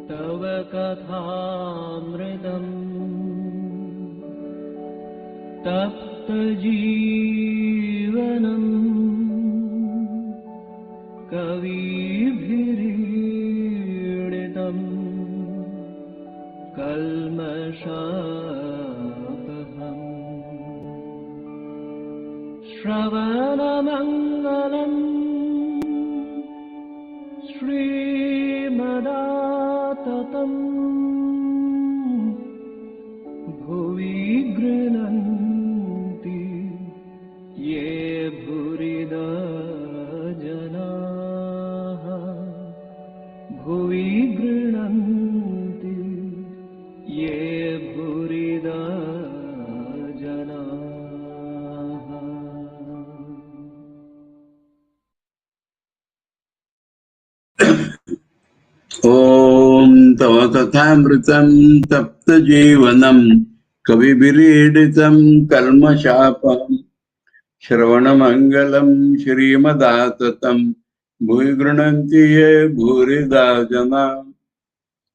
तव कथामृतम् तप्तजीवनम् कविभिरीडितम् कल्मषापहम् श्रवणमङ्गलम् श्रीमदाततम् भुवि गृह्णन्ति ये भूरिदा जनाः भुवि गृह्णन्ति ये भूरिदा जनाः. Om Tava Kathāmritam Tapta Jivanam Kavibiridhitam Kalmashapam Shravanamangalam Shrimadatatam Bhuigrananti Ye Bhurida Jana.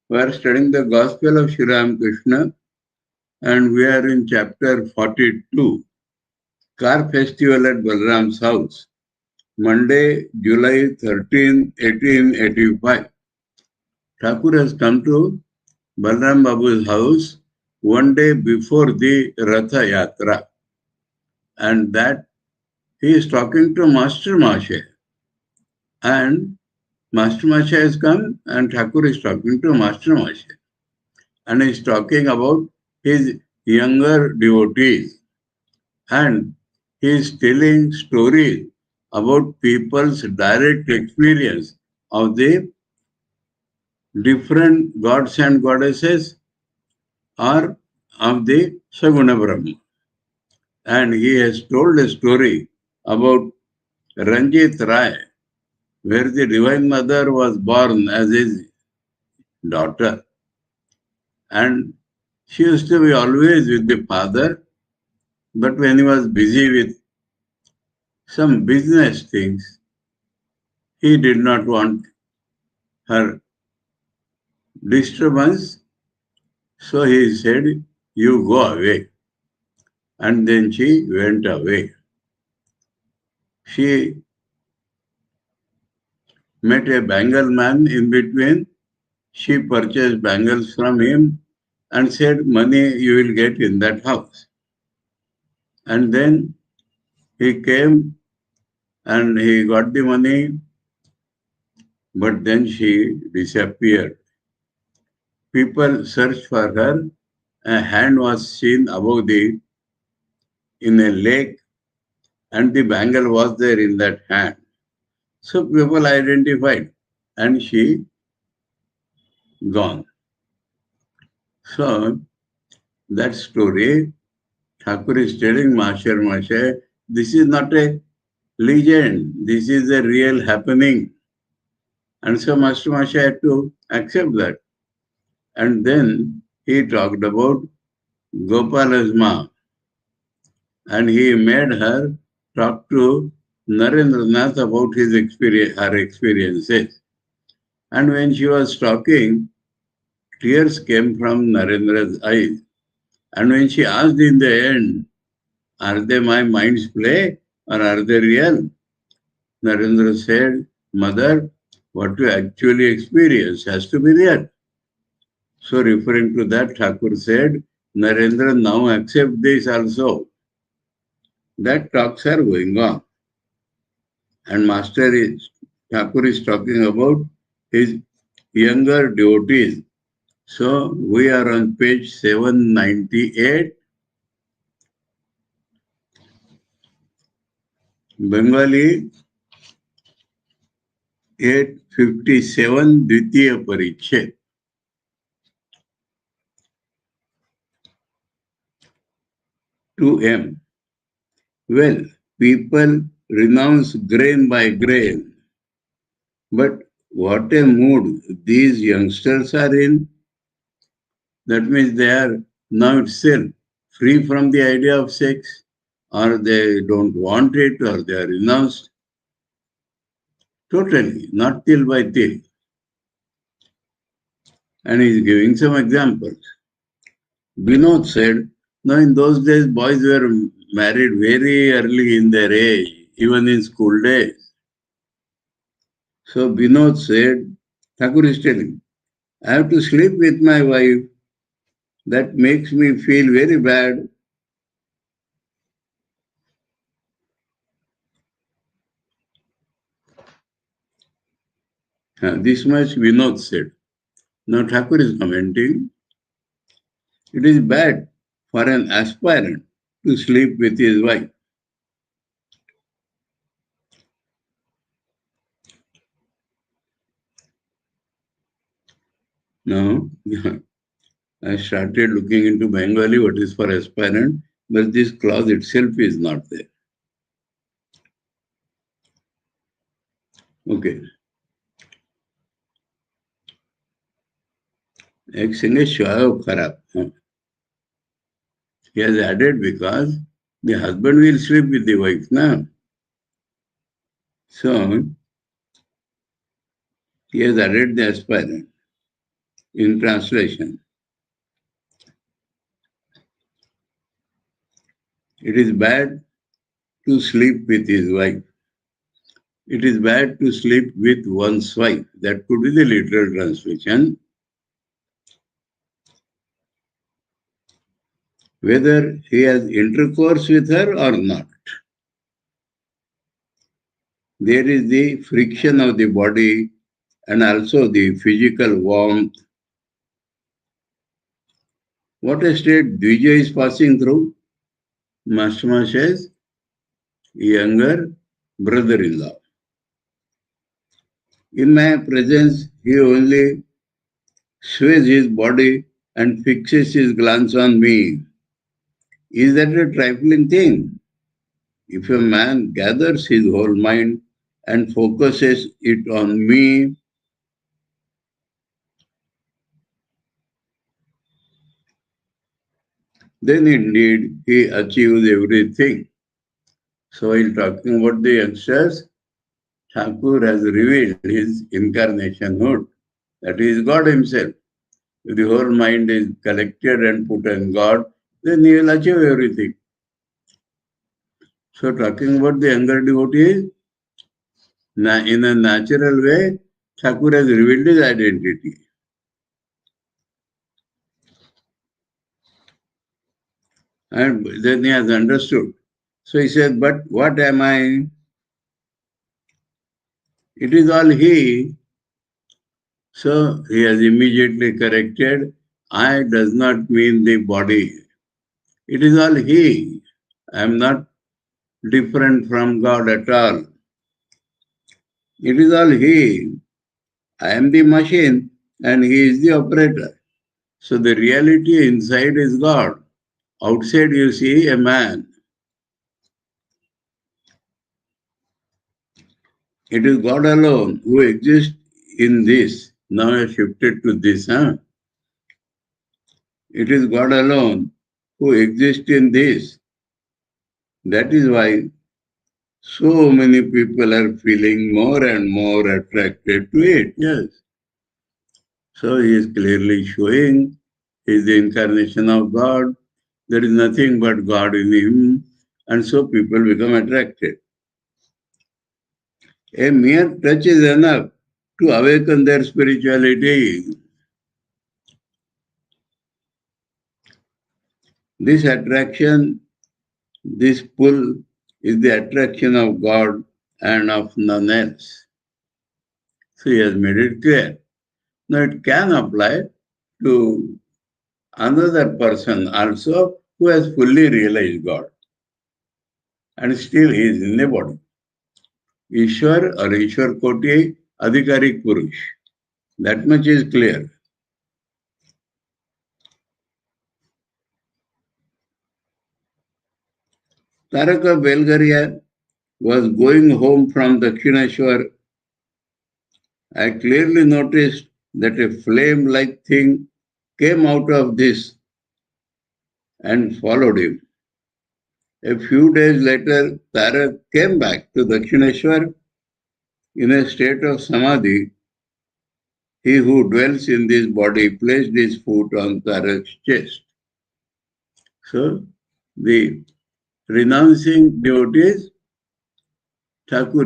We are studying the Gospel of Sri Ramakrishna and we are in chapter 42, Car Festival at Balram's house, Monday, July 13, 1885. Thakur has come to Balram Babu's house one day before the Ratha Yatra, and that he is talking to Master Mashe, and Master Mashe has come and Thakur is talking to Master Mashe, and he is talking about his younger devotees, and he is telling stories about people's direct experience of the different gods and goddesses or of the Saguna Brahma. And he has told a story about Ranjit Rai, where the Divine Mother was born as his daughter. And she used to be always with the father, but when he was busy with some business things, he did not want her disturbance, so he said, "You go away." And then she went away. She met a bangle man in between. She purchased bangles from him and said, "Money you will get in that house." And then he came and he got the money, but then she disappeared. People searched for her. A hand was seen above in a lake, and the bangle was there in that hand. So people identified, and she gone. So that story, Thakur is telling Master Mashe, this is not a legend, this is a real happening. And so Master Mashe had to accept that. And then he talked about Gopala's Ma, and he made her talk to Narendranath about his her experiences. And when she was talking, tears came from Narendra's eyes. And when she asked in the end, "Are they my mind's play or are they real?" Narendra said, "Mother, what you actually experience has to be real." So referring to that, Thakur said, "Narendra, now accept this also." That talks are going on. And Thakur is talking about his younger devotees. So we are on page 798. Bengali 857 Dvitiya Parichet. To M. Well, people renounce grain by grain. But what a mood these youngsters are in. That means they are now itself free from the idea of sex, or they don't want it, or they are renounced. Totally, not till by till. And he is giving some examples. Vinod said, no, in those days boys were married very early in their age, even in school days. So Vinod said, Thakur is telling, I have to sleep with my wife. That makes me feel very bad. This much Vinod said. Now Thakur is commenting, it is bad for an aspirant to sleep with his wife. Now, I started looking into Bengali, what is for aspirant, but this clause itself is not there. Okay. एक सिंगे शोयो खराब. He has added because the husband will sleep with the wife, na? So, he has added the aspirant in translation. It is bad to sleep with his wife. It is bad to sleep with one's wife. That could be the literal translation. Whether he has intercourse with her or not. There is the friction of the body and also the physical warmth. What a state Dvija is passing through? Master says, younger brother-in-law. In my presence, he only sways his body and fixes his glance on me. Is that a trifling thing? If a man gathers his whole mind and focuses it on me, then indeed he achieves everything. So while talking about the youngsters, Thakur has revealed his incarnationhood, that he is God himself. If the whole mind is collected and put on God, then he will achieve everything. So talking about the younger devotees, in a natural way, Thakur has revealed his identity. And then he has understood. So he said, but what am I? It is all he. So he has immediately corrected, I does not mean the body. It is all he. I am not different from God at all. It is all he. I am the machine and he is the operator. So the reality inside is God. Outside you see a man. It is God alone who exists in this. Now I shifted to this. It is God alone who exists in this. That is why so many people are feeling more and more attracted to it. Yes. So he is clearly showing he is the incarnation of God. There is nothing but God in him. And so people become attracted. A mere touch is enough to awaken their spirituality. This attraction, this pull is the attraction of God and of none else. So he has made it clear. Now it can apply to another person also who has fully realized God. And still he is in the body. Ishwar or Ishwar Koti Adhikarik Purush. That much is clear. Taraka Belgaria was going home from Dakshineshwar. I clearly noticed that a flame-like thing came out of this and followed him. A few days later, Tarak came back to Dakshineshwar in a state of samadhi. He who dwells in this body placed his foot on Tarak's chest. So, the renouncing devotees, Thakur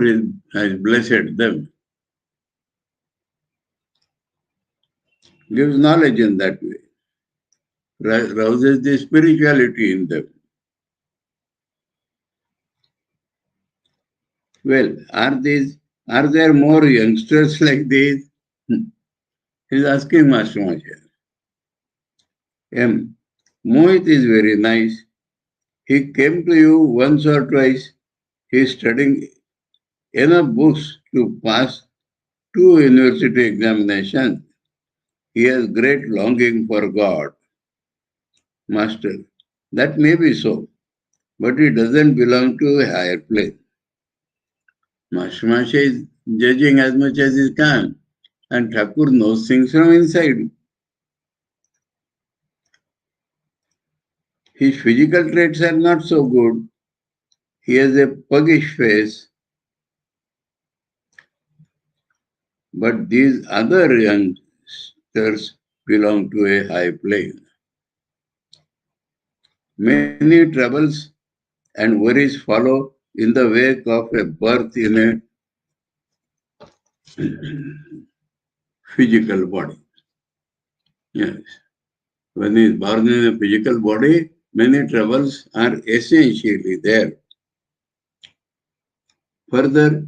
has blessed them. Gives knowledge in that way. Rouses the spirituality in them. Well, are there more youngsters like these? He's asking Master Maharaj. M. Mohit is very nice. He came to you once or twice. He is studying enough books to pass 2 university examinations. He has great longing for God. Master, that may be so, but he doesn't belong to a higher plane. Master Maharaj is judging as much as he can, and Thakur knows things from inside. His physical traits are not so good. He has a puggish face, but these other youngsters belong to a high plane. Many troubles and worries follow in the wake of a birth in a physical body. Yes. When he is born in a physical body, many troubles are essentially there. Further,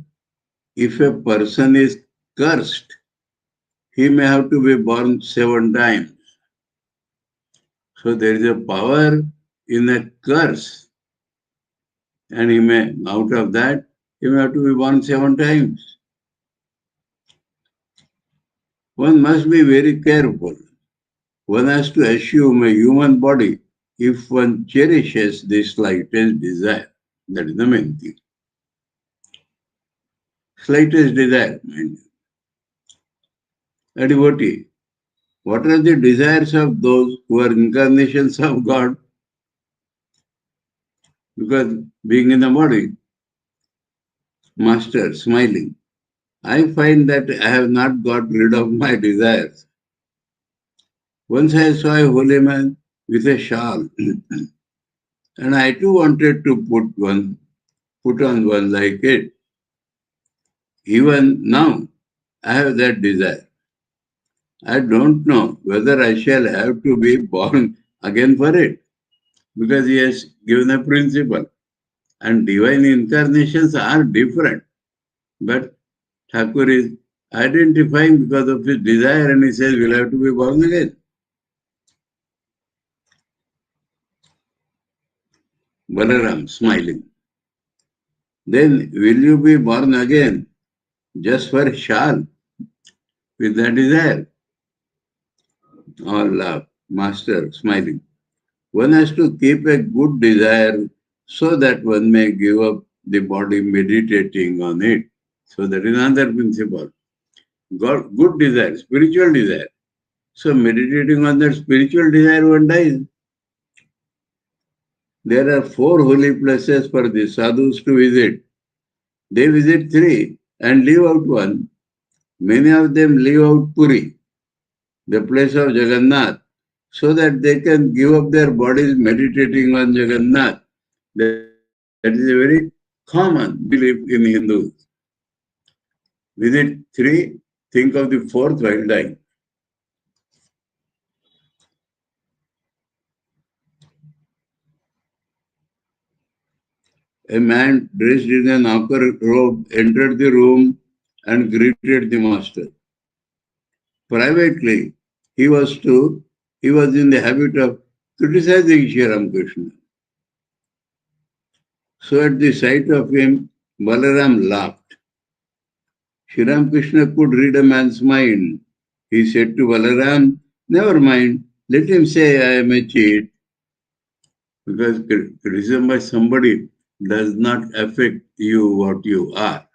if a person is cursed, he may have to be born 7 times. So there is a power in a curse, and he may, out of that, he may have to be born 7 times. One must be very careful. One has to assume a human body if one cherishes the slightest desire. That is the main thing. Slightest desire, mind you. A devotee. What are the desires of those who are incarnations of God? Because being in the body, Master, smiling, I find that I have not got rid of my desires. Once I saw a holy man with a shawl, and I too wanted to put on one like it. Even now, I have that desire. I don't know whether I shall have to be born again for it, because he has given a principle. And divine incarnations are different. But Thakur is identifying because of his desire, and he says, we'll have to be born again. Balaram smiling. Then will you be born again just for shal with that desire? All laugh. Master smiling. One has to keep a good desire so that one may give up the body meditating on it. So that is another principle. God, good desire, spiritual desire. So meditating on that spiritual desire, one dies. There are 4 holy places for the sadhus to visit. They visit 3 and leave out 1. Many of them leave out Puri, the place of Jagannath, so that they can give up their bodies meditating on Jagannath. That is a very common belief in Hindus. Visit 3, think of the 4th while dying. A man dressed in an ochre robe entered the room and greeted the master. Privately, he was in the habit of criticizing Sri Ramakrishna. So at the sight of him, Balaram laughed. Sri Ramakrishna could read a man's mind. He said to Balaram, never mind, let him say I am a cheat. Because criticism by somebody does not affect you what you are.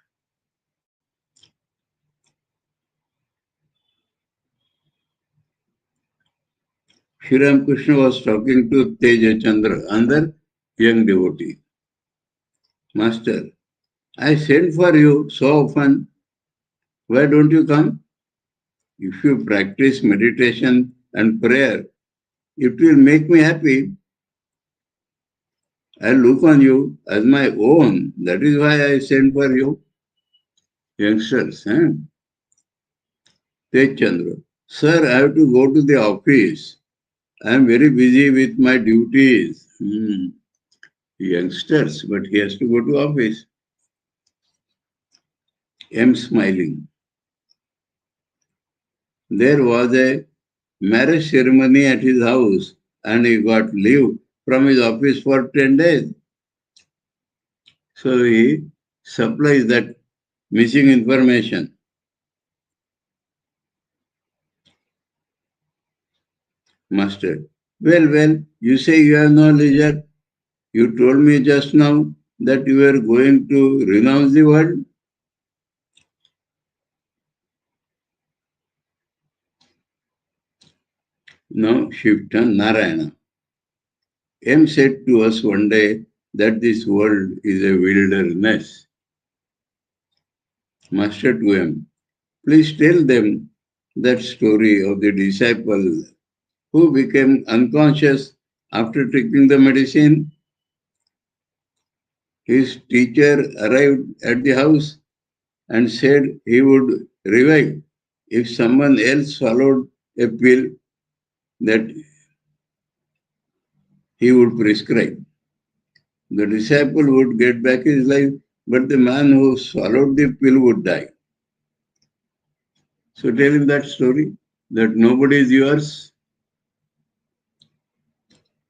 Sri Ramakrishna was talking to Teja Chandra, another young devotee. Master, I sent for you so often. Why don't you come? If you practice meditation and prayer, it will make me happy. I look on you as my own. That is why I sent for you. Youngsters, Tej Chandra. Sir, I have to go to the office. I am very busy with my duties. Youngsters, but he has to go to office. M smiling. There was a marriage ceremony at his house and he got leave from his office for 10 days. So he supplies that missing information. Master. Well, you say you have no leisure. You told me just now that you were going to renounce the world. Now shift on Narayana. M said to us one day that this world is a wilderness. Master to M, please tell them that story of the disciple who became unconscious after taking the medicine. His teacher arrived at the house and said he would revive if someone else swallowed a pill that he would prescribe. The disciple would get back his life, but the man who swallowed the pill would die. So tell him that story, that nobody is yours.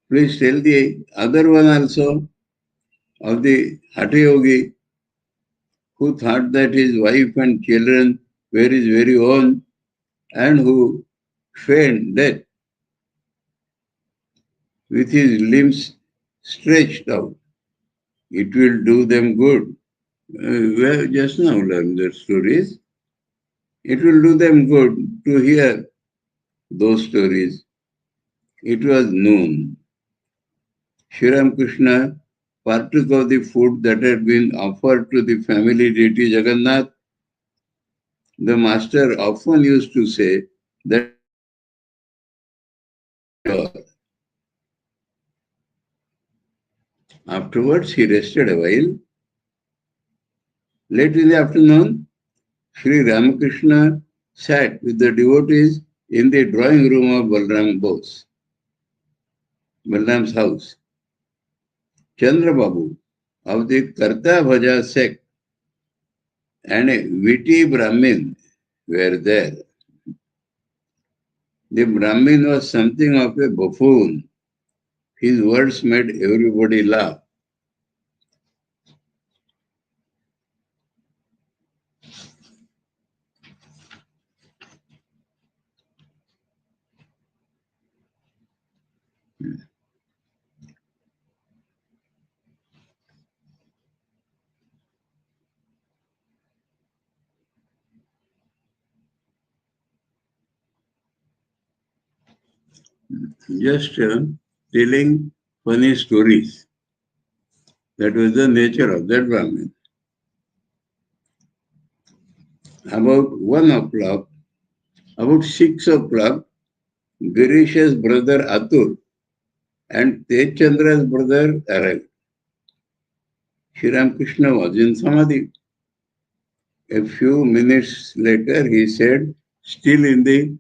Please tell the other one also of the Hatha Yogi who thought that his wife and children were his very own and who feigned death with his limbs stretched out. It will do them good. We have just now learned their stories. It will do them good to hear those stories. It was noon. Sri Ramakrishna partook of the food that had been offered to the family deity Jagannath. The master often used to say that afterwards he rested a while. Late in the afternoon, Sri Ramakrishna sat with the devotees in the drawing room of Balram's house. Chandra Babu of the Karta Bhaja sect and a witty Brahmin were there. The Brahmin was something of a buffoon. His words made everybody laugh. Just telling funny stories. That was the nature of that Brahmin. About 6 o'clock, Girish's brother Atul and Tej Chandra's brother arrived. Sri Ramakrishna was in Samadhi. A few minutes later, he said, still in the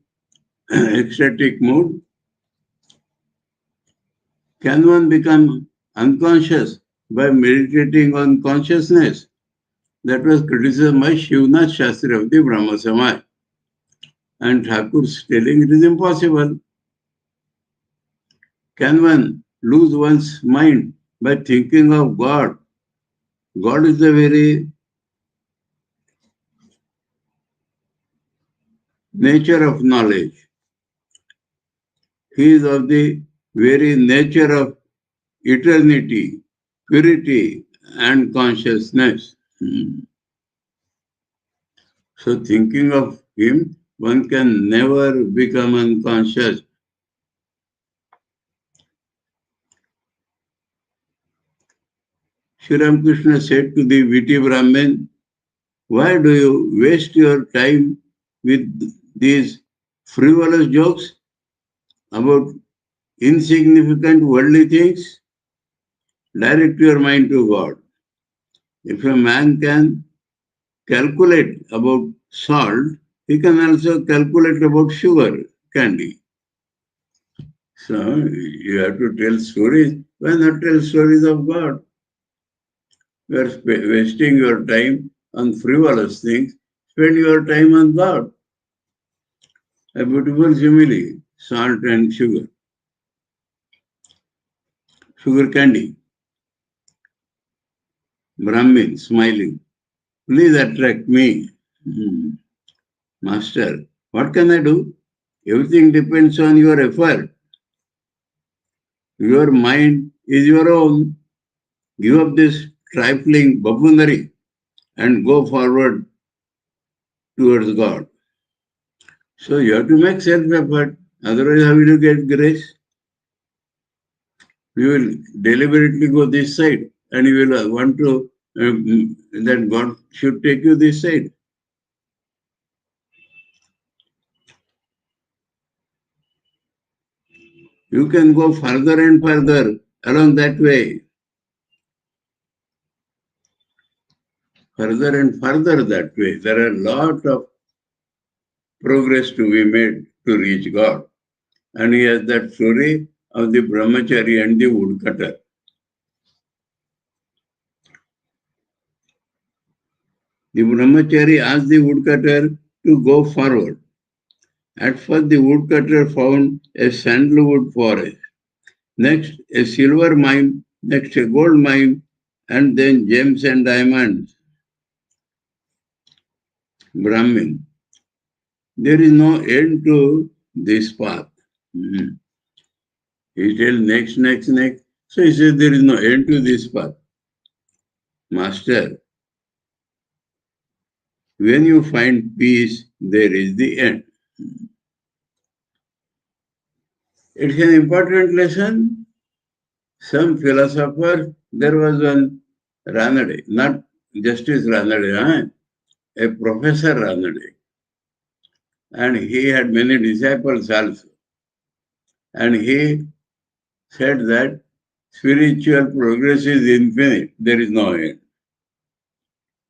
ecstatic mood, can one become unconscious by meditating on consciousness? That was criticism by Shivnath Shastri of the Brahma Samaj. And Thakur's telling it is impossible. Can one lose one's mind by thinking of God? God is the very nature of knowledge. He is of the very nature of eternity, purity, and consciousness. So thinking of him, one can never become unconscious. Sri Ramakrishna said to the witty Brahmin, why do you waste your time with these frivolous jokes about insignificant worldly things? Direct your mind to God. If a man can calculate about salt, he can also calculate about sugar, candy. So you have to tell stories. Why not tell stories of God? You are wasting your time on frivolous things. Spend your time on God. A beautiful simile, salt and sugar. Sugar candy. Brahmin smiling. Please attract me. Master, what can I do? Everything depends on your effort. Your mind is your own. Give up this trifling buffoonery and go forward towards God. So you have to make self-effort. Otherwise, how will you get grace? You will deliberately go this side and you will want to that God should take you this side. You can go further and further along that way. Further and further that way. There are a lot of progress to be made to reach God. And he has that story of the brahmachari and the woodcutter. The brahmachari asked the woodcutter to go forward. At first, the woodcutter found a sandalwood forest, next a silver mine, next a gold mine, and then gems and diamonds. Brahmin, there is no end to this path. He tells next. So he says there is no end to this path. Master, when you find peace, there is the end. It's an important lesson. Some philosopher, there was one Ranade, not Justice Ranade, a Professor Ranade. And he had many disciples also. And he said that spiritual progress is infinite, there is no end.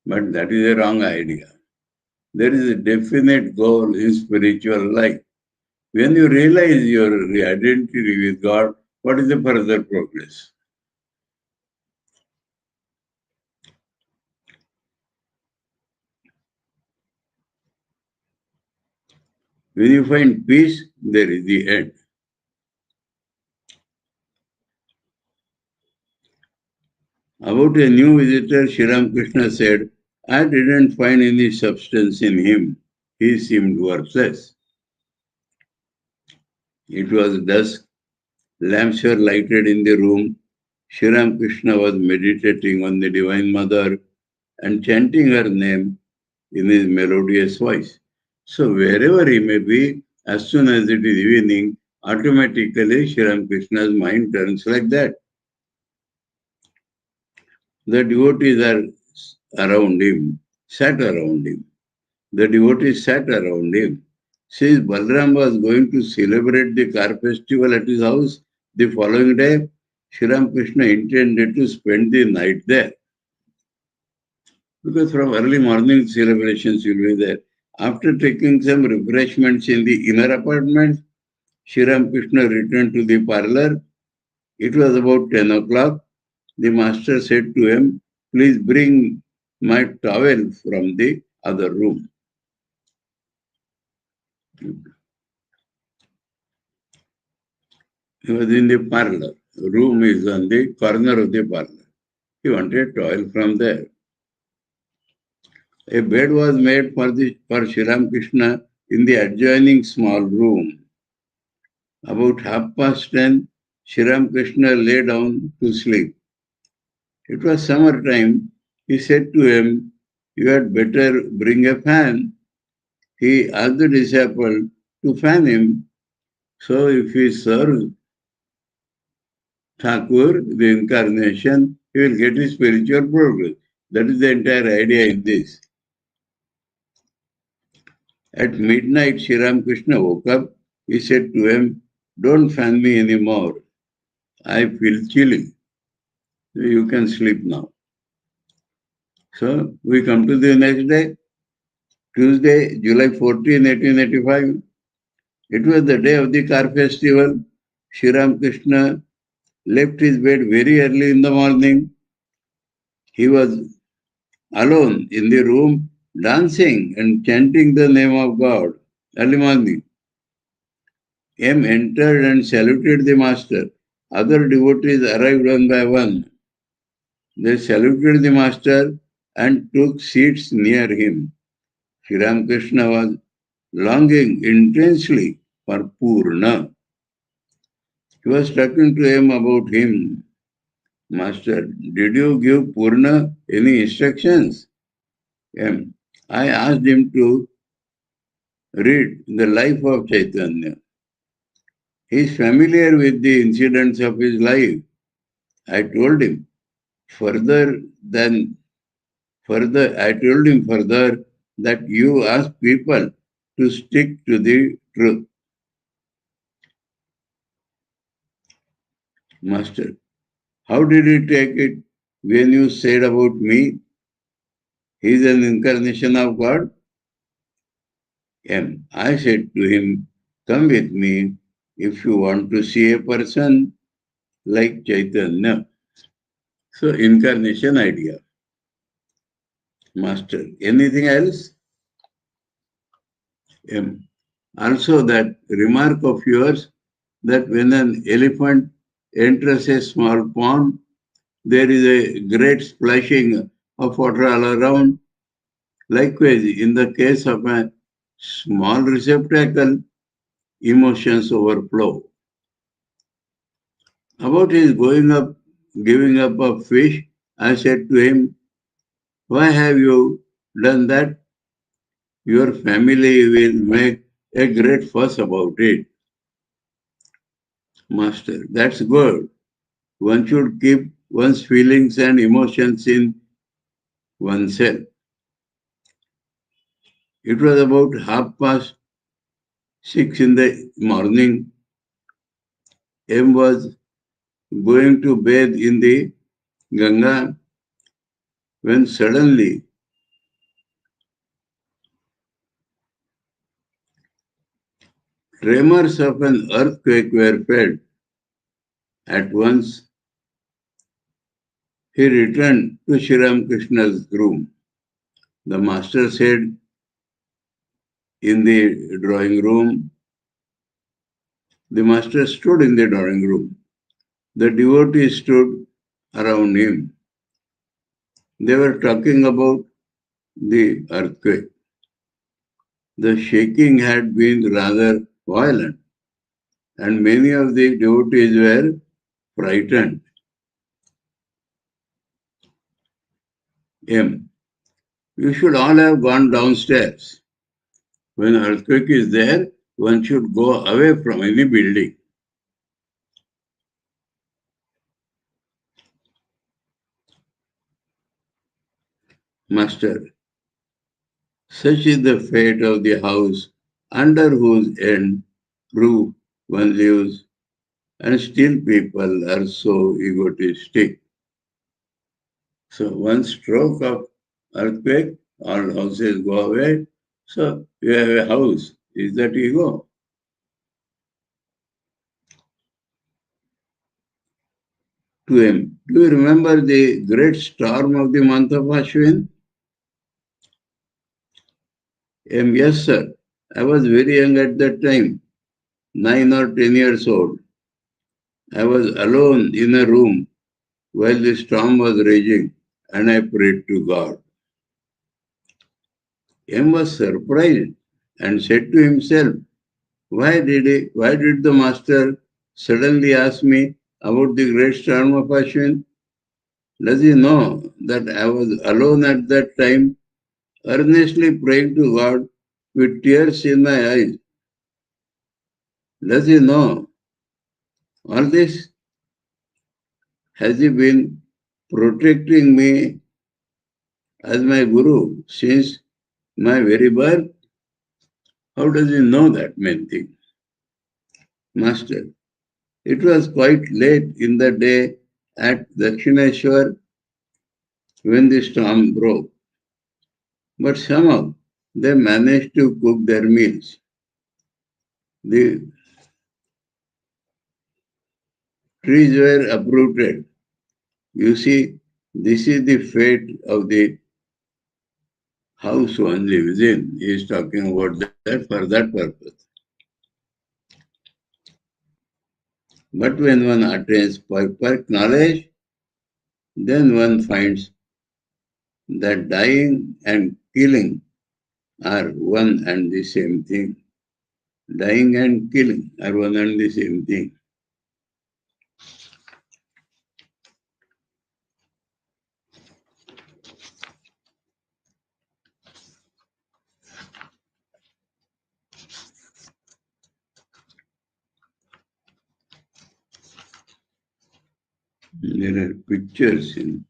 But that is a wrong idea. There is a definite goal in spiritual life. When you realize your identity with God, what is the further progress? When you find peace, there is the end. About a new visitor, Sri Ramakrishna said, I didn't find any substance in him. He seemed worthless. It was dusk. Lamps were lighted in the room. Sri Ramakrishna was meditating on the Divine Mother and chanting her name in his melodious voice. So wherever he may be, as soon as it is evening, automatically Sri Ramakrishna's mind turns like that. The devotees are around him, sat around him. The devotees sat around him. Since Balram was going to celebrate the car festival at his house the following day, Sri Ramakrishna intended to spend the night there. Because from early morning celebrations will be there. After taking some refreshments in the inner apartment, Sri Ramakrishna returned to the parlor. It was about 10 o'clock. The master said to him, please bring my towel from the other room. He was in the parlor. The room is on the corner of the parlor. He wanted towel from there. A bed was made for Sri Ramakrishna in the adjoining small room. About 10:30, Sri Ramakrishna lay down to sleep. It was summertime. He said to him, you had better bring a fan. He asked the disciple to fan him. So if he serves Thakur, the incarnation, he will get his spiritual progress. That is the entire idea in this. At midnight, Sri Ramakrishna woke up. He said to him, "Don't fan me anymore. I feel chilly. You can sleep now." So we come to the next day, Tuesday, July 14, 1885. It was the day of the car festival. Sri Ramakrishna left his bed very early in the morning. He was alone in the room, dancing and chanting the name of God. Early morning. M entered and saluted the master. Other devotees arrived one by one. They saluted the master and took seats near him. Sri Ramakrishna was longing intensely for Purna. He was talking to him about him. "Master, did you give Purna any instructions?" M. I asked him to read the life of Chaitanya. He is familiar with the incidents of his life. I told him further that you ask people to stick to the truth. Master, how did he take it when you said about me, he is an incarnation of God? M. I said to him, come with me if you want to see a person like Chaitanya. So, incarnation idea. Master, anything else? M. Also, that remark of yours that when an elephant enters a small pond, there is a great splashing of water all around. Likewise, in the case of a small receptacle, emotions overflow. About his giving up of fish, I said to him, why have you done that? Your family will make a great fuss about it. Master, that's good. One should keep one's feelings and emotions in oneself. It was about 6:30 in the morning. M was going to bathe in the Ganga when suddenly tremors of an earthquake were felt. At once, he returned to Sri Ramakrishna's room. The master said in the drawing room, the master stood in the drawing room. The devotees stood around him. They were talking about the earthquake. The shaking had been rather violent, and many of the devotees were frightened. M. You should all have gone downstairs. When earthquake is there, one should go away from any building. Master, such is the fate of the house under whose roof one lives, and still people are so egotistic. So one stroke of earthquake, all houses go away. So you have a house. Is that ego? To him, do you remember the great storm of the month of Ashwin? Yes, sir. I was very young at that time, 9 or 10 years old. I was alone in a room while the storm was raging, and I prayed to God. M was surprised and said to himself, why did the master suddenly ask me about the great storm of Ashwin? Does he know that I was alone at that time, earnestly praying to God with tears in my eyes? Does he know all this? Has he been protecting me as my guru since my very birth? How does he know that main thing? Master, it was quite late in the day at Dakshineshwar when the storm broke, but somehow they managed to cook their meals. The trees were uprooted. You see, this is the fate of the house one lives in. He is talking about that for that purpose. But when one attains perfect knowledge, then one finds that dying and killing are one and the same thing. Dying and killing are one and the same thing. There are pictures in.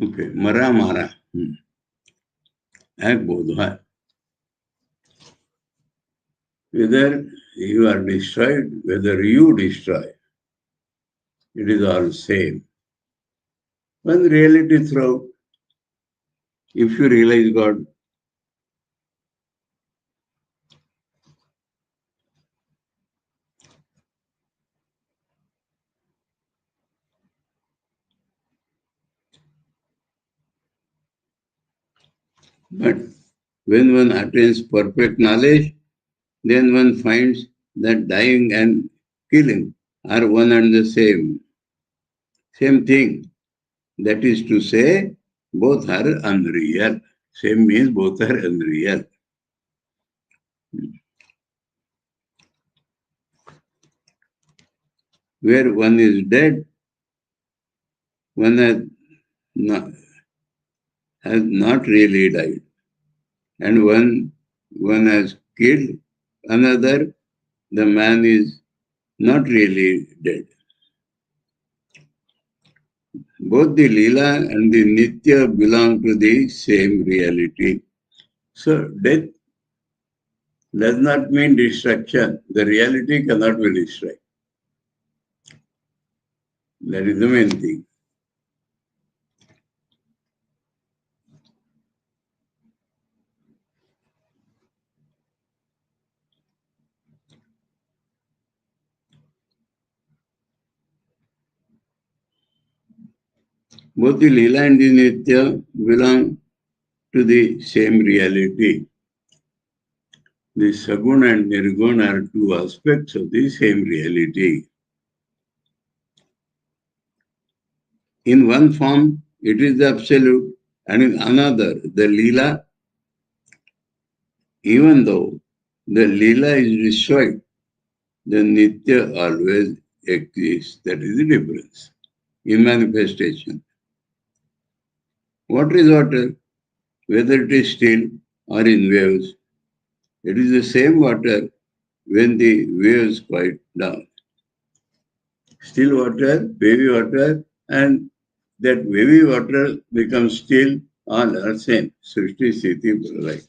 Okay, Mara Mara. एक बोध है. Whether you are destroyed, whether you destroy, it is all same. One reality throughout. If you realize God, but when one attains perfect knowledge, then one finds that dying and killing are one and the same. Same thing. That is to say, both are unreal. Same means both are unreal. Where one is dead, one has not really died. And one has killed another, the man is not really dead. Both the Leela and the Nitya belong to the same reality. So death does not mean destruction. The reality cannot be destroyed. That is the main thing. Both the Leela and the Nitya belong to the same reality. The Saguna and Nirguna are two aspects of the same reality. In one form, it is the absolute, and in another, the Leela, even though the Leela is destroyed, the Nitya always exists. That is the difference in manifestation. Water is water, whether it is still or in waves. It is the same water when the waves quiet down. Still water, wavy water, and that wavy water becomes still, all are same. Srishti Sthiti Pralaya.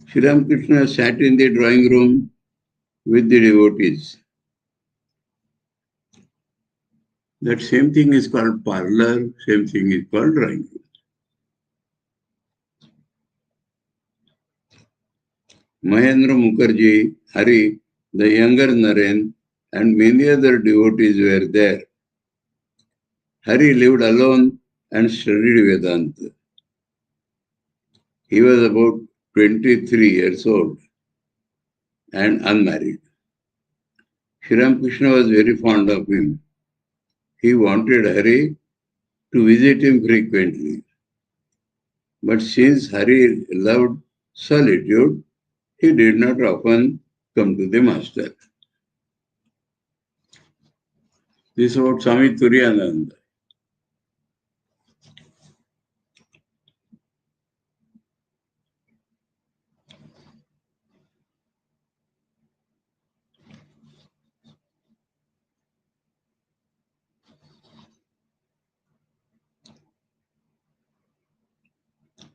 Sri Ramakrishna sat in the drawing room with the devotees. That same thing is called parlor, same thing is called drawing room. Mahendra Mukherjee, Hari, the younger Naren, and many other devotees were there. Hari lived alone and studied Vedanta. He was about 23 years old and unmarried. Sri Ramakrishna was very fond of him. He wanted Hari to visit him frequently. But since Hari loved solitude, he did not often come to the master. This is about Swami Turiyananda.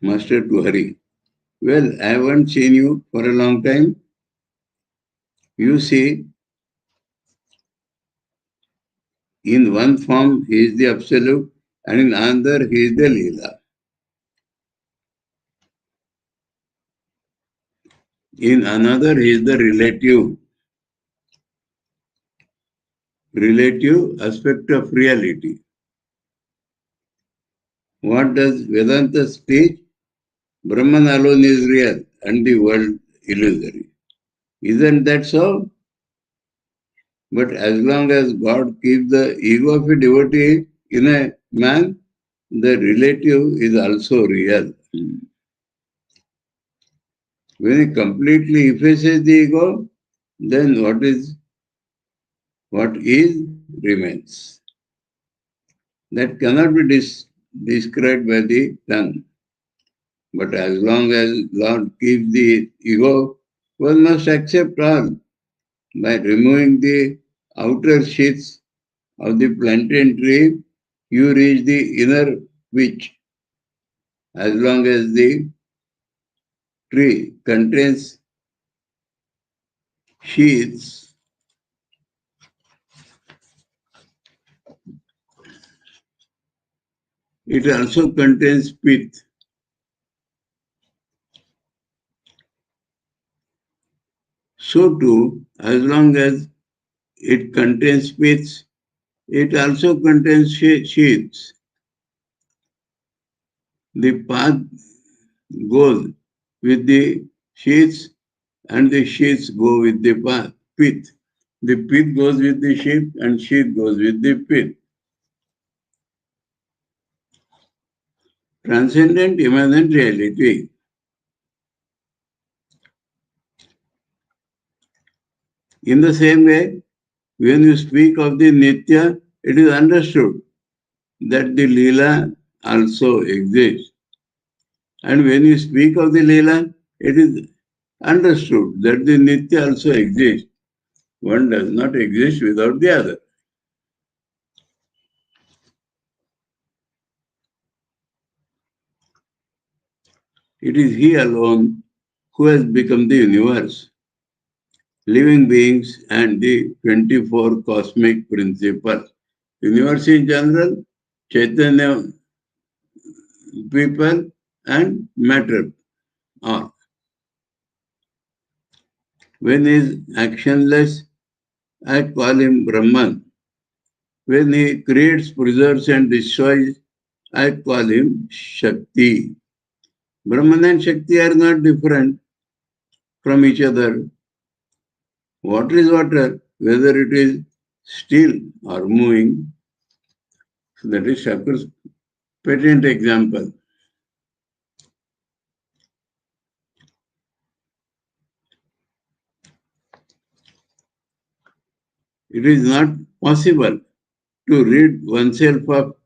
Master to Hari. Well, I haven't seen you for a long time. You see, in one form he is the absolute, and in another he is the Leela. In another he is the relative aspect of reality. What does Vedanta teach? Brahman alone is real and the world illusory. Isn't that so? But as long as God keeps the ego of a devotee in a man, the relative is also real. When he completely effaces the ego, then what is remains. That cannot be described by the tongue. But as long as Lord keeps the ego, one must accept all. By removing the outer sheaths of the plantain tree, you reach the inner witch. As long as the tree contains sheaths, it also contains pith. So too, as long as it contains piths, it also contains sheaths. The path goes with the sheaths and the sheaths go with the pith. The pith goes with the sheath and sheath goes with the pith. Transcendent immanent reality. In the same way, when you speak of the Nitya, it is understood that the Leela also exists. And when you speak of the Leela, it is understood that the Nitya also exists. One does not exist without the other. It is He alone who has become the universe, living beings, and the 24 cosmic principles. Universe in general, Chaitanya people, and matter. Or when he is actionless, I call him Brahman. When he creates, preserves, and destroys, I call him Shakti. Brahman and Shakti are not different from each other. Water is water, whether it is still or moving. So that is Shakur's patent example. It is not possible to rid oneself of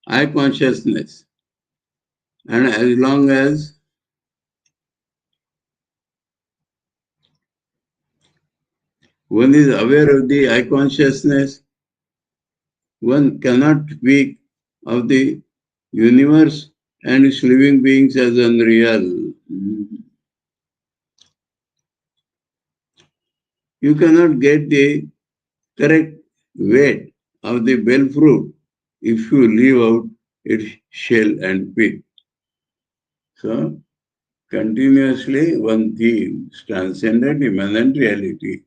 I consciousness. And as long as one is aware of the I consciousness, one cannot speak of the universe and its living beings as unreal. You cannot get the correct weight of the bell fruit if you leave out its shell and pith. So, continuously one theme, transcendent immanent reality.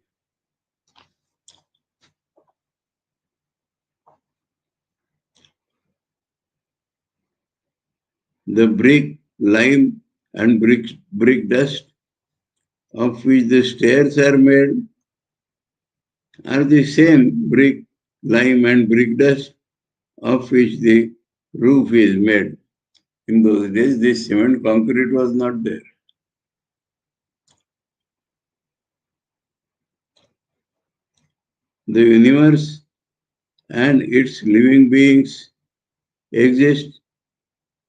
The brick, lime, and brick dust of which the stairs are made are the same brick, lime, and brick dust of which the roof is made. In those days, this cement concrete was not there. The universe and its living beings exist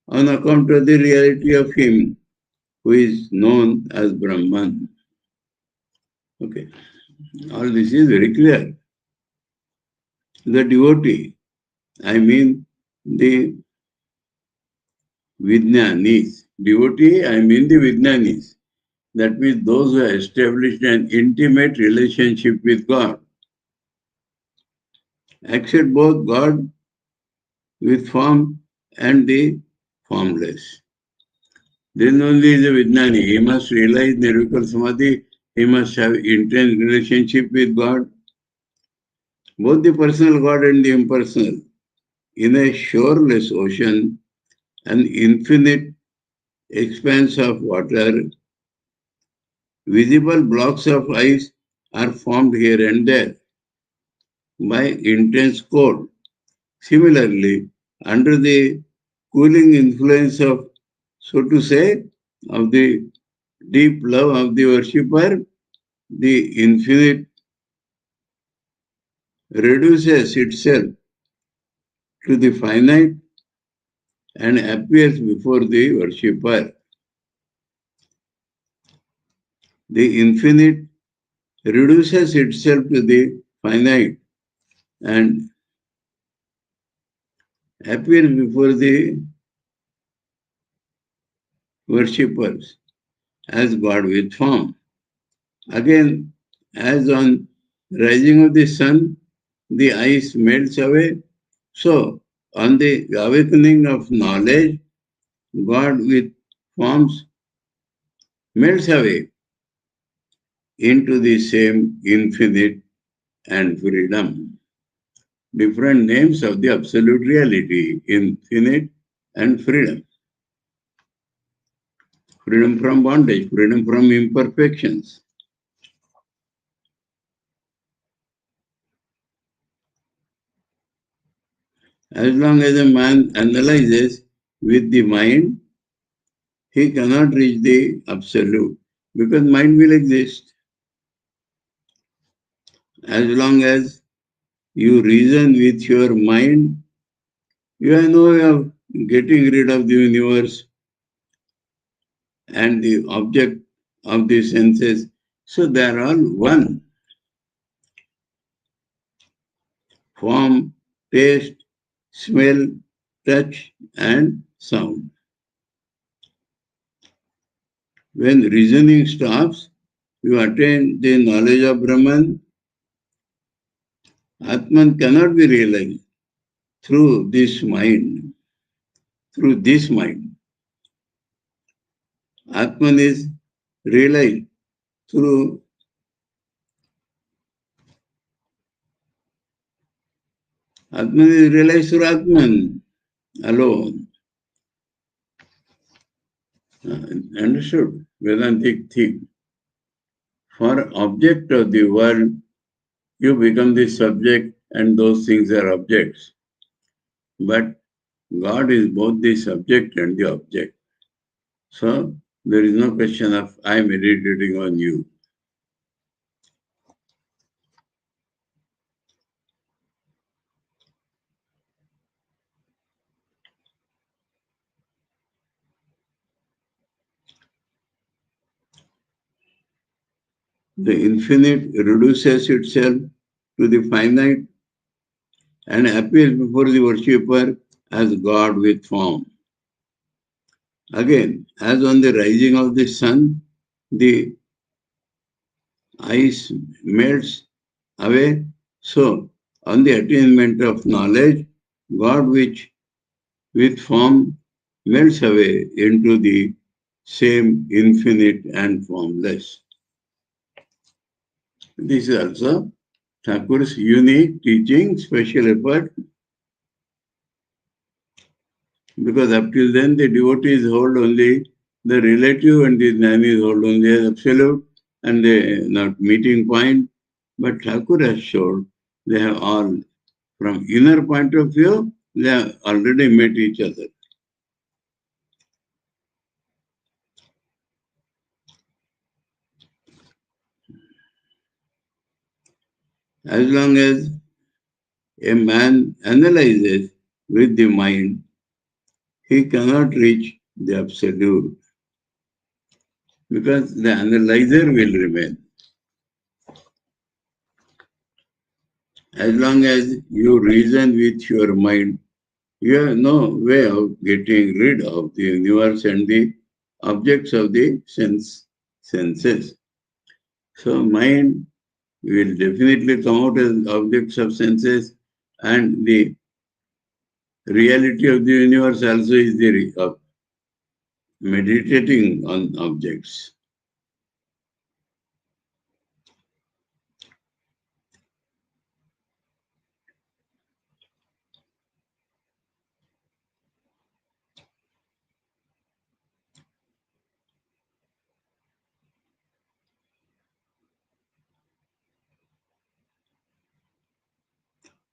on account of the reality of Him who is known as Brahman. Okay, all this is very clear. The devotee, I mean the Vijnanis. Devotee, I mean the Vijnanis. That means those who have established an intimate relationship with God. Accept both God with form and the formless. Then only is a Vijnani. He must realize Nirvikal Samadhi. He must have intense relationship with God, both the personal God and the impersonal. In a shoreless ocean, an infinite expanse of water, visible blocks of ice are formed here and there by intense cold. Similarly, under the cooling influence of, so to say, of the deep love of the worshipper, the infinite reduces itself to the finite and appears before the worshipper. The infinite reduces itself to the finite and appears before the worshippers as God with form. Again, as on rising of the sun, the ice melts away. So, on the awakening of knowledge, God with forms melts away into the same infinite and freedom. Different names of the absolute reality, infinite and freedom. Freedom from bondage, freedom from imperfections. As long as a man analyzes with the mind, he cannot reach the absolute because mind will exist. As long as you reason with your mind, you have no way of getting rid of the universe and the object of the senses. So they are all one. Form, taste, smell, touch, and sound. When reasoning stops, you attain the knowledge of Brahman. Atman cannot be realized through this mind. Through this mind. Atman is realized through Atman is realized through Atman alone. Understood? Vedantic thing. For object of the world, you become the subject and those things are objects. But God is both the subject and the object. So there is no question of I meditating on you. The infinite reduces itself to the finite and appears before the worshipper as God with form. Again, as on the rising of the sun, the ice melts away, so on the attainment of knowledge, God which with form melts away into the same infinite and formless. This is also Thakur's unique teaching, special effort, because up till then the devotees hold only the relative and the jnanis hold only the absolute and the not meeting point. But Thakur has showed they have all, from inner point of view, they have already met each other. As long as a man analyzes with the mind, he cannot reach the absolute because the analyzer will remain. As long as you reason with your mind, you have no way of getting rid of the universe and the objects of the senses. So mind will definitely come out as objects of senses, and the reality of the universe also is the meditating on objects.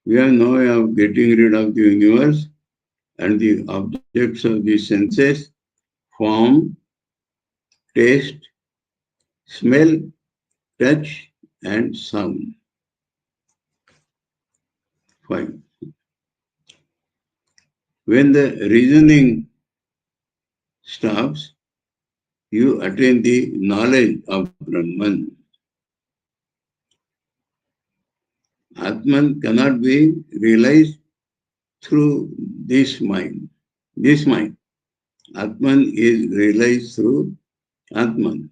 We have no way of getting rid of the universe and the objects of the senses: form, taste, smell, touch, and sound. 5. When the reasoning stops, you attain the knowledge of Brahman. Atman cannot be realized through this mind. This mind. Atman is realized through Atman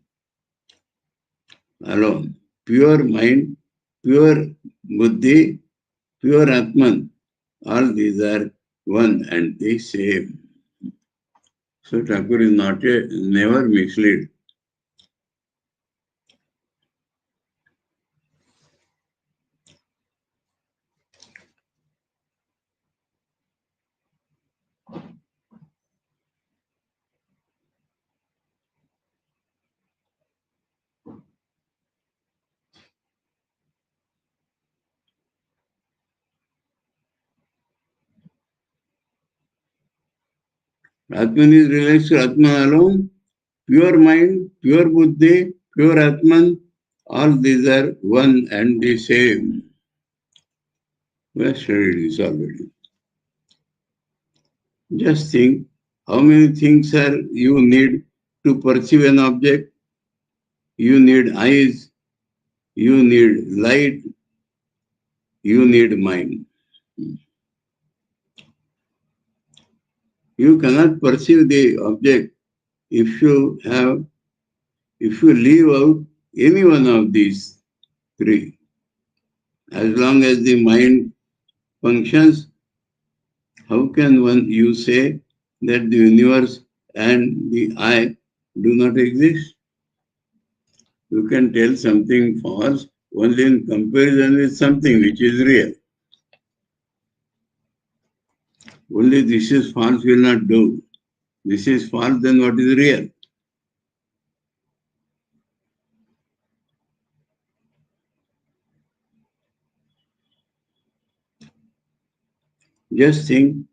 alone. Pure mind, pure buddhi, pure Atman. All these are one and the same. So Thakur is never misled. Atman is realized to Atman alone. Pure mind, pure buddhi, pure Atman, all these are one and the same. We have studied this already. Just think how many things are you need to perceive an object. You need eyes, you need light, you need mind. You cannot perceive the object if you leave out any one of these three. As long as the mind functions, how can you say that the universe and the I do not exist? You can tell something false only in comparison with something which is real. Only this is false will not do. This is false, then what is real? Just think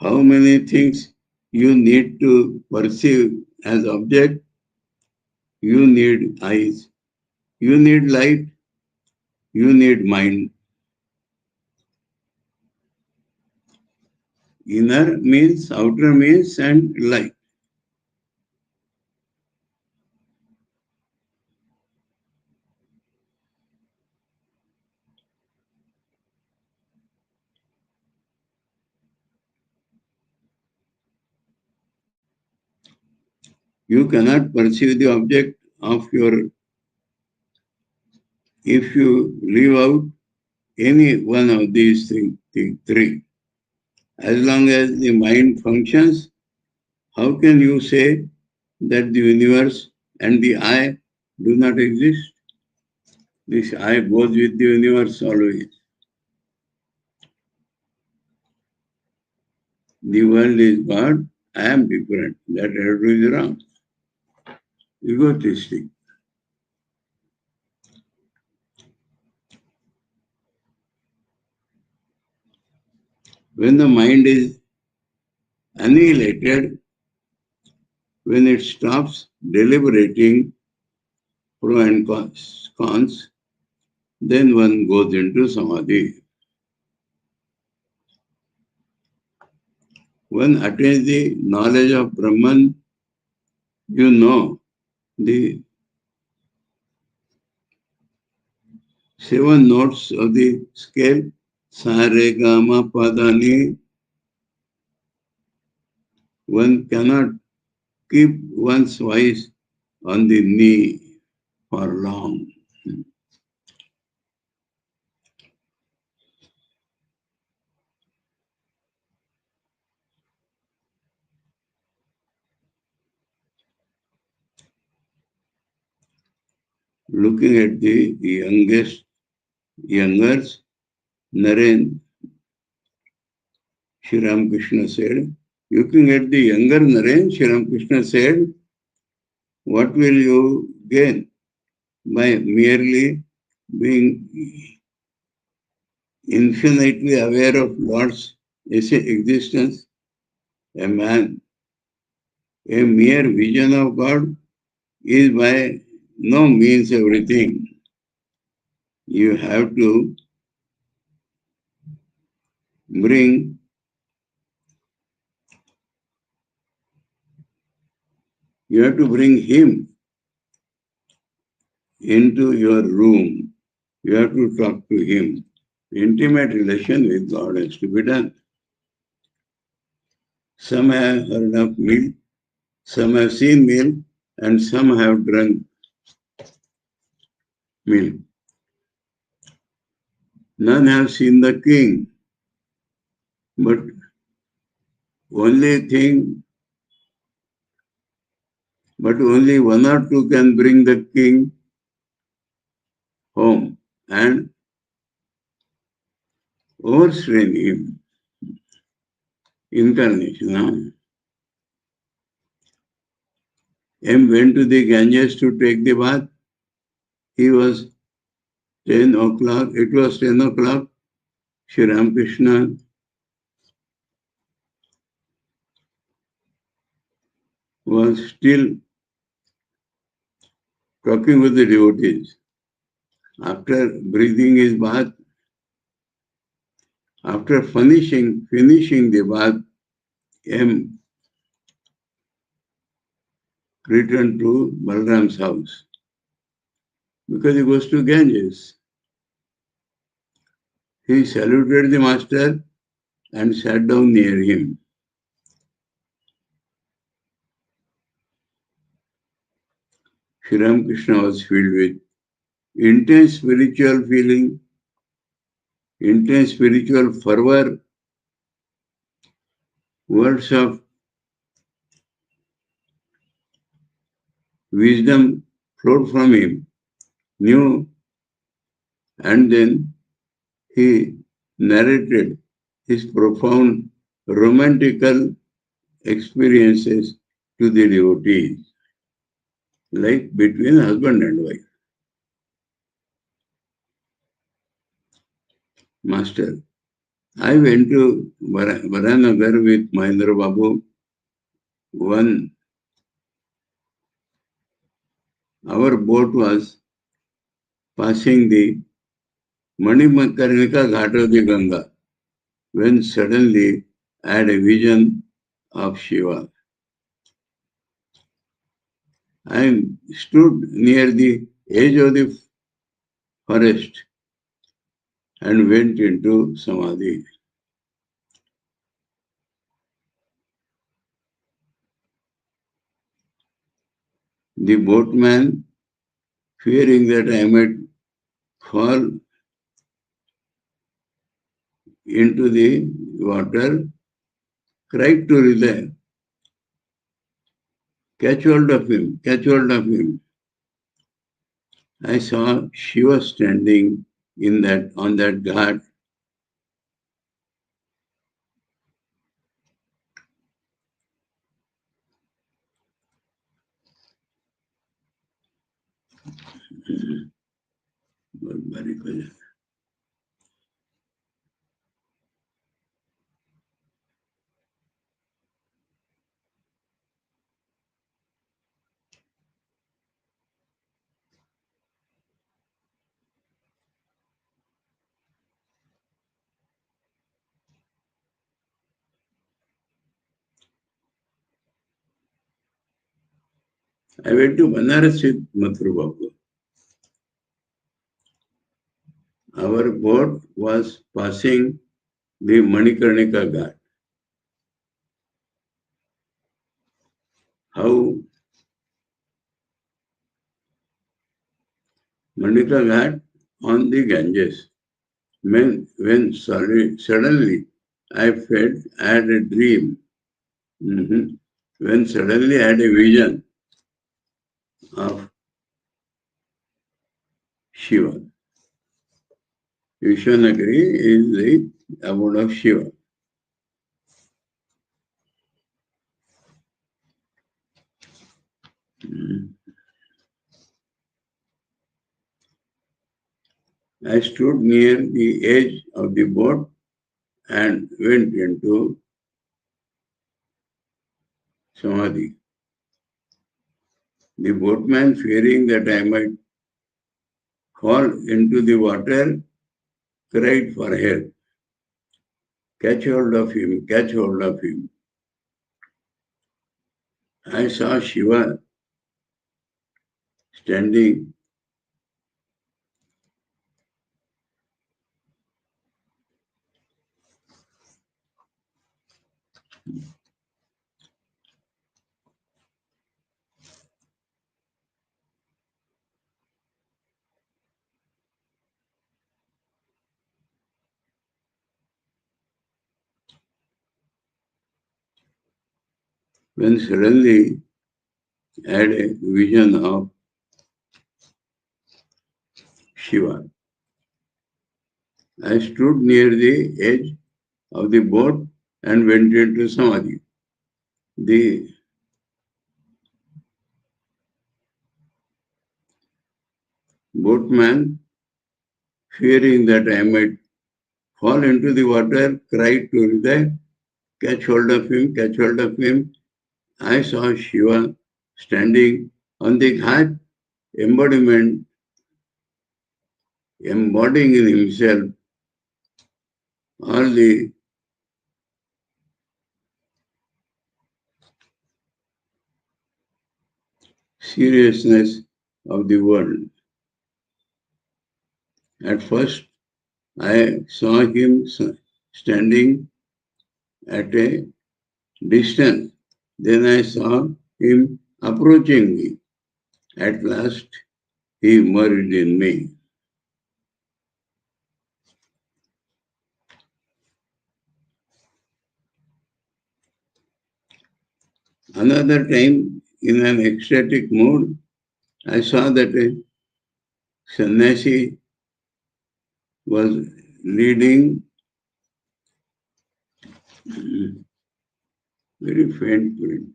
how many things you need to perceive as object. You need eyes, you need light, you need mind. Inner means, outer means, and light. You cannot perceive the object of your, if you leave out any one of these three. As long as the mind functions, how can you say that the universe and the I do not exist? This I goes with the universe always. The world is God, I am different. That attitude is wrong. Egotistic. When the mind is annihilated, when it stops deliberating pro and cons, then one goes into samadhi. One attains the knowledge of Brahman, you know the 7 notes of the scale, sa, re, ga, ma, pa, da, ni. One cannot keep one's voice on the knee for long. Looking at the youngers, Naren, Sri Ramakrishna said, looking at the younger Naren, Sri Ramakrishna said, what will you gain by merely being infinitely aware of Lord's existence? A man, a mere vision of God is by no means everything. You have to bring him into your room. You have to talk to him. Intimate relation with God has to be done. Some have heard of milk, some have seen milk, and some have drunk milk. None have seen the king, but only one or two can bring the king home and overstrain him. Incarnation. M went to the Ganges to take the bath. He was 10 o'clock. It was 10 o'clock. Sri Ramakrishna was still talking with the devotees. After breathing his bath, after finishing the bath, M returned to Balram's house because he goes to Ganges. He saluted the master and sat down near him. Sri Ramakrishna was filled with intense spiritual feeling, intense spiritual fervor, words of wisdom flowed from him, and then he narrated his profound romantical experiences to the devotees, like between husband and wife. Master, I went to Varanagar with Mahendra Babu. Our boat was passing the Manikarnika Ghat of the Ganga when suddenly I had a vision of Shiva. I stood near the edge of the forest and went into Samadhi. The boatman, fearing that I might fall into the water, cried to relay, catch hold of him, catch hold of him. I saw Shiva standing on that ghat. Very good. I went to Banaras with Mathur Babu. Our boat was passing the Manikarnika Ghat. How Manika Ghat on the Ganges. When suddenly I felt I had a dream. When suddenly I had a vision of Shiva. Vishwanagari is the abode of Shiva. I stood near the edge of the boat and went into Samadhi. The boatman, fearing that I might fall into the water, cried for help. Catch hold of him, catch hold of him. I saw Shiva standing when suddenly I had a vision of Shiva. I stood near the edge of the boat and went into Samadhi. The boatman, fearing that I might fall into the water, cried to Hridaya, catch hold of him, catch hold of him. I saw Shiva standing on the ghat, embodying in himself all the seriousness of the world. At first, I saw him standing at a distance. Then I saw him approaching me. At last, he merged in me. Another time, in an ecstatic mood, I saw that a sannyasi was leading very faint print.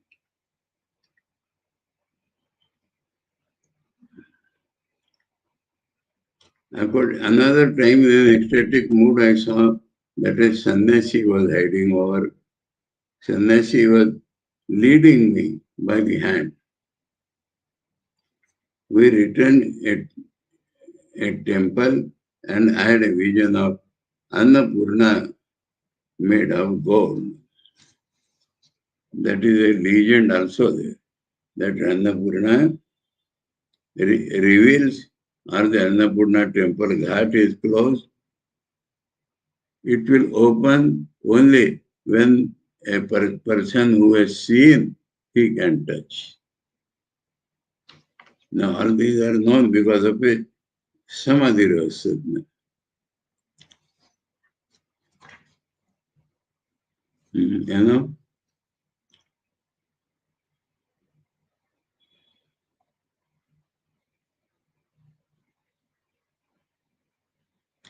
Another time in an ecstatic mood, I saw that a sannyasi was hiding over. Sannyasi was leading me by the hand. We returned at a temple and I had a vision of Annapurna made of gold. That is a legend also there. That Annapurna reveals, or the Annapurna temple ghat is closed. It will open only when a person who has seen, he can touch. Now all these are known because of a Samadhi Rahasya. You know?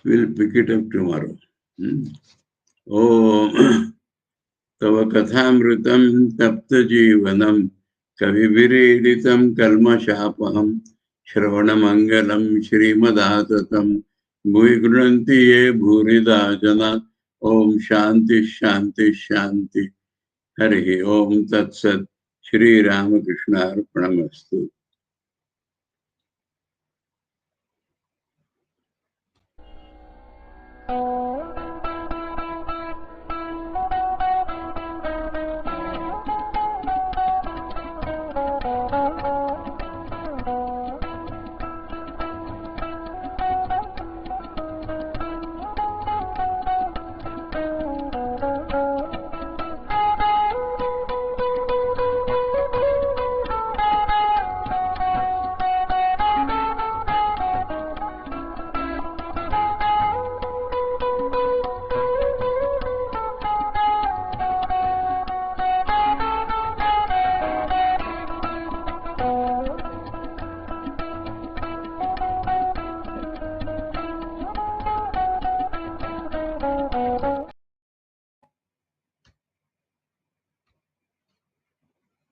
We'll pick it up tomorrow. Oh, Tava Kathāmritam Tapta Jivanam Kaviviridhitam Kalmashapaham Shravanamangalam Shrimadasatam Bhuigranti Ye Bhurida Jana Om Shanti Shanti Shanti Harihi Om Tat Sat Sri Ramakrishna Arpanamastu.